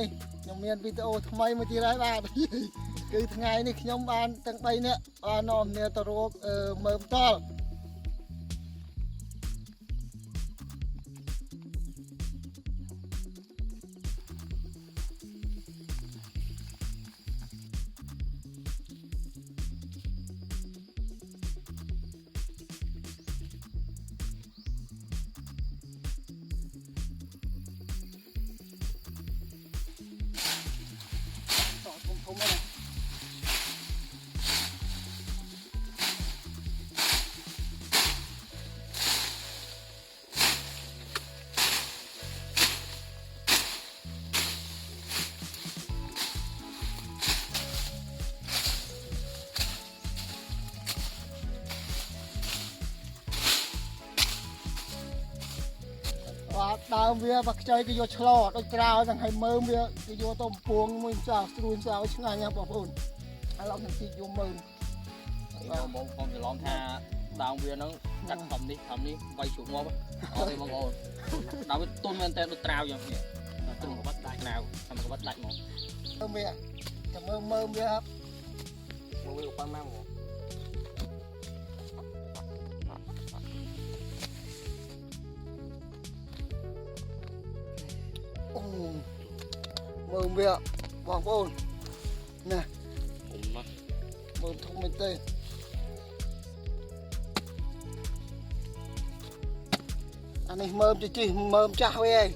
នេះខ្ញុំមានវីដេអូថ្មីមួយទៀតហើយបាទគឺថ្ងៃនេះខ្ញុំបានទាំង3នាក់បាននាំគ្នាទៅរកមើមតល់ដើមវាបើខ្ចីគេយកឆ្លោដូចក្រោយទាំងឲ្យមើមវាគេយកទៅពងមួយចាស់ស្រួយស្រាវឆ្ងាញ់ណាបងប្អូនឥឡូវខ្ញុំជីកយកមើមបងច្រឡំថាដើមវាហ្នឹងកាត់ធំនេះវាយជ្រុកងាប់អត់ទេបងប្អូនដើមវាទុំមែនតែដូចត្រាវយ៉ាងនេះទ្រង់ក្បត់ដាច់ត្រាវតែក្បត់ដាច់ហ្មងមើមវាចាំមើមវាครับមើមវាប៉ុណ្ណាហ្មងមើមវាបងប្អូនណាធំណាស់មើមធំមែនទេអានេះមើមជីមើមចាស់វាឯង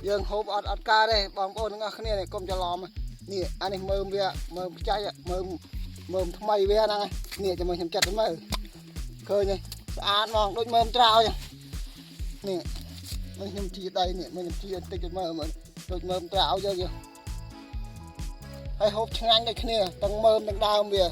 យើងហូបអត់ការទេបងប្អូនទាំងអស់គ្នានេះកុំច្រឡំនេះអានេះមើមវាមើមខ្ចីមើមថ្មីវាហ្នឹងនេះចាំខ្ញុំចាត់ទៅមើលឃើញទេស្អាតហ្មងដូចមើមត្រាវចឹងនេះខ្ញុំជីដៃនេះខ្ញុំជីបន្តិចទៅមើលដូចមើមត្រាវយើងហើយហូបឆ្ងាញ់ដូចគ្នាទាំងមើមទាំងដើមវា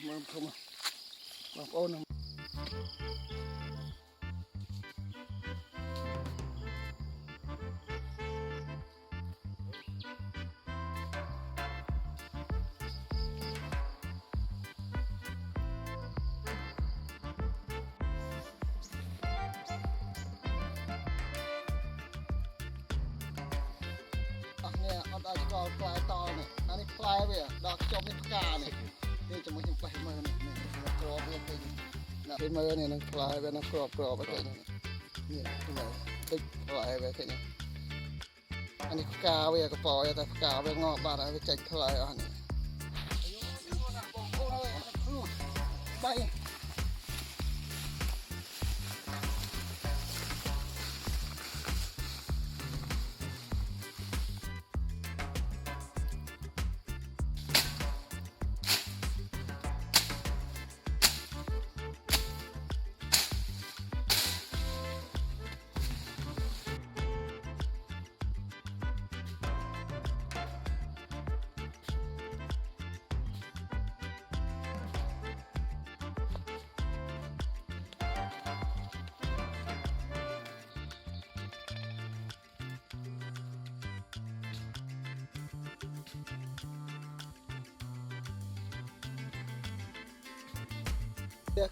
មើមធំបងប្អូននេះអត់ឲ្យស្គាល់ផ្លែតល់នេះអានេះផ្លែវាដល់ខ្ចប់នេះផ្កានេះនេះជាមួយខ្ញុំបេះមើលនេះក្របវាពេញណាគេមើលនេះនឹងផ្លែវានឹងក្របអត់ទេនេះទឹកផ្លែវាឃើញអានេះផ្កាវាកប៉ោតែផ្កាវាងក់បាត់ហើយវាចេញផ្លែអស់នេះបាយ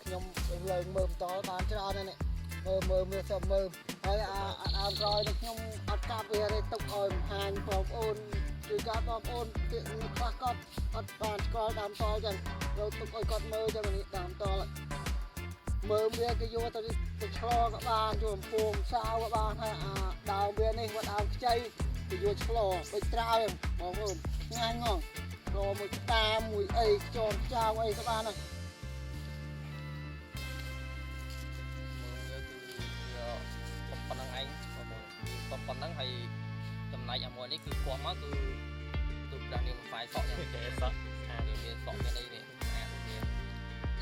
ខ្ញុំលើមើមតល់បានច្រើននេះមើមវាសមើមហើយអាក្រោយនេះខ្ញុំអត់កាប់វាទេទុកឲ្យហាញបងប្អូនជួយកាប់បងប្អូនទីខ្លះគាត់អត់បានស្គាល់ដើមតល់ចឹងเราទុកឲ្យគាត់មើលចឹងនេះដើមតល់មើមវាគេយកទៅឆ្លក៏បានយកអំពងសាវក៏បានហើយដើមវានេះគាត់ដើមខ្ចីគេយកឆ្លដូចត្រាវបងប្អូនឆ្ងាញ់ហ្មងរមួយតាមួយអីចងចៅអីក៏បានដែរប៉ុណ្ណឹងហើយចំណែកអាមួយនេះគឺគោះមកគឺដាក់នាមផ្សាយសក់យ៉ាងគេសក់អានេះមានសក់មានអីនេះអានេះមាន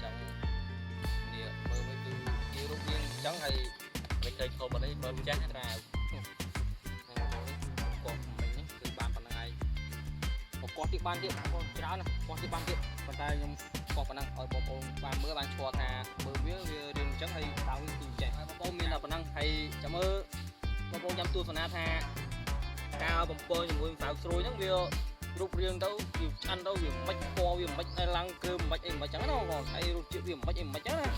ចឹងនេះមើលវិញគឺវា រូបរាងអញ្ចឹងហើយមិនឃើញធំអត់ទេមើលចាស់ត្រាវគាត់មិញនេះគឺបានប៉ុណ្ណឹងឯងគាត់ទៀតបានទៀតបងច្រើនណាគាត់ទៀតបានទៀតប៉ុន្តែខ្ញុំគាត់ប៉ុណ្ណឹងឲ្យបងប្អូនបានមើលបានស្គាល់ថាមើលវារៀងអញ្ចឹងហើយដើមវាគឺចេះហើយបងប្អូនមានតែប៉ុណ្ណឹងហើយចាំមើលបងប្អូនចាំទស្សនាថាការបំពងជាមួយម្សៅស្រួយហ្នឹងវារូបរាងទៅវាឆ្អិនទៅវាមិនពណ៌វាមិនតែឡើងគ្រើមមិនអីមិនចឹងណាបងហើយរសជាតិវាមិនអីមិនចឹងណា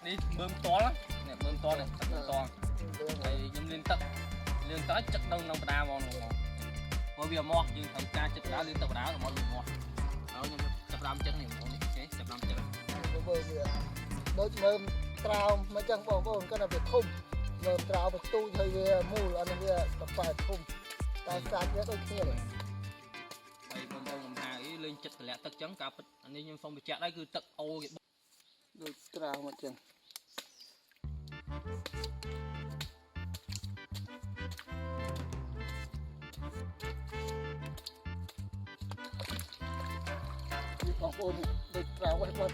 នេះមើលផ្ទាល់នេះមើលផ្ទាល់នេះទឹកផ្ទាល់ហើយខ្ញុំលាងទឹកចិត្តដល់ក្នុងបដាបងព្រោះវាមាស់យើងត្រូវការចិត្តបដាលាងទឹកបដាមកវាមាស់ហើយខ្ញុំចាប់ដើមចិត្តនេះបងអូខេចាប់ដើមចិត្តមើលវាដូចមើលត្រាវមិនចឹងបងប្អូនគាត់ថាវាធំមើលត្រាវទៅទូចហើយវាមូលអានេះវា18ធំតែស្កាច់វាដូចគ្នាហើយបងប្អូនខ្ញុំថាអីលេងចិត្តតម្លាក់ទឹកចឹងការពិតអានេះខ្ញុំសូមបញ្ជាក់ដែរគឺទឹកអូគេដូចត្រាវមកចឹងបងប្អូនដូចត្រាវហ្នឹងគាត់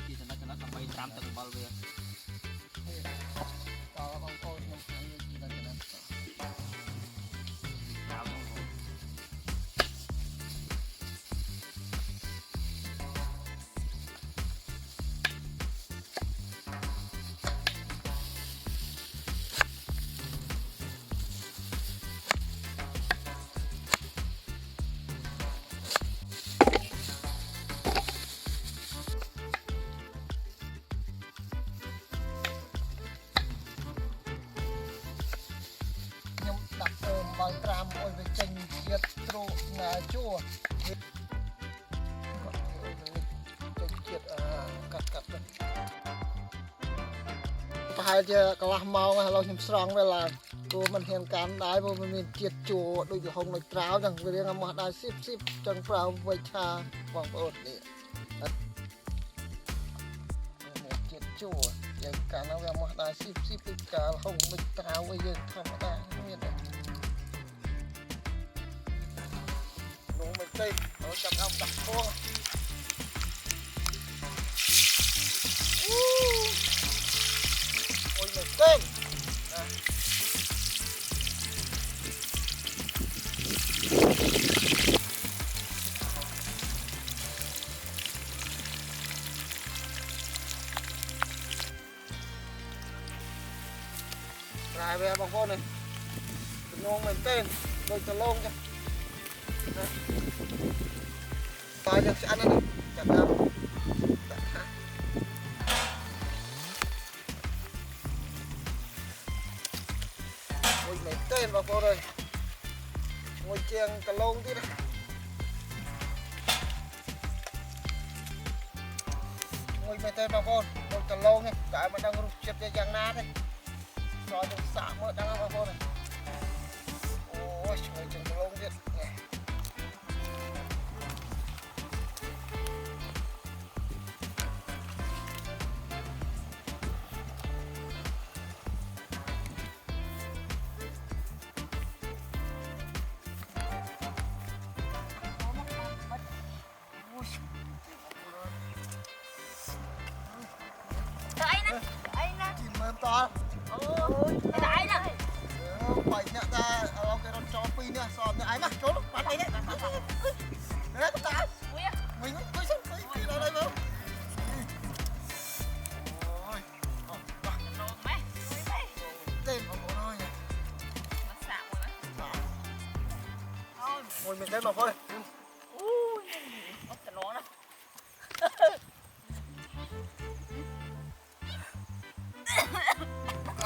ជាចំណុចដើម្បីត្រាំទឹកអំបិលវាតើបងប្អូនខ្ញុំខាងនេះជាចំណុចត្រាំបើត្រាំអុយវាចេញជាតិទ្រូងាជួចេញជាតិកាត់ហ្នឹងប្រហែលជាកន្លះម៉ោងឥឡូវខ្ញុំស្រង់វាឡើងព្រោះมันហ៊ានកាន់ដែរព្រោះมันមានជាតិជួដូចលហុងនៅត្រាវចឹងវារៀងអាមកដែរស៊ីបចឹងប្រើវិឆាបងប្អូននេះមានជាតិជួយើងកាន់ទៅវាមកដែរស៊ីបពីកាលហុងមិនត្រាវឲ្យយើងធម្មតាមានតែមិនទេเอาจับเอาจับพวงโอ้ยไม่เต้นนะรายไปบางคนเลยงงไม่เต้นโดยจะลงจ้ะตายจากอันนั้นจากน้ำโอ้ยไม่เต้นบางคนเลยโอ้ยเจียงกระลงที่นะโอ้ยไม่เต้นบางคนโดนกระลงเนี่ยแต่มันđang rụt chậtอย่างนั้นเลยรอจนสามเมื่อดังบางคนเลยโอ้ยช่วยจังกระลงที่ตอนโอ้ยได้นะไปเนี่ยแต่เราแกโดนจอปีเนี่ยสอบเนี่ยไอ้มาโจลูกไปเนี่ยเนี่ยตุ๊กตาวิ่งไปสิไปอะไรบ้างโอ้ยโดนไหมเต้นของผมเลยมาสาวนะโอ้ยมันเต้นมาพอเลยโอ้ยจะร้อนนะโ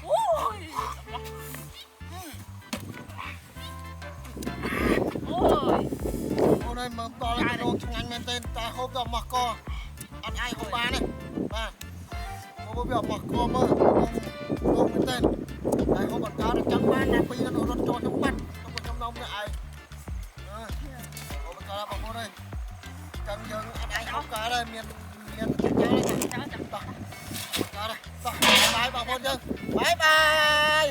อ้ยโอ้ย โอ้ยมัน តលទៅលោកឆ្ងាញ់មែនទេតែហូបទៅមកកអត់អាចហូបបានទេបាទហូបវាមកកមើលលោកមែនទេតែហូបអត់កើតចង់បានតែពីររត់ចូលខ្ញុំបាត់ខ្ញុំនំនេះឯងហូបអត់កើតបងប្អូនអើយចាំយើងអត់អាចហូបកើតទេមានចាំតោះកើតទេតោះបាយបងប្អូនយើងបាយបាយ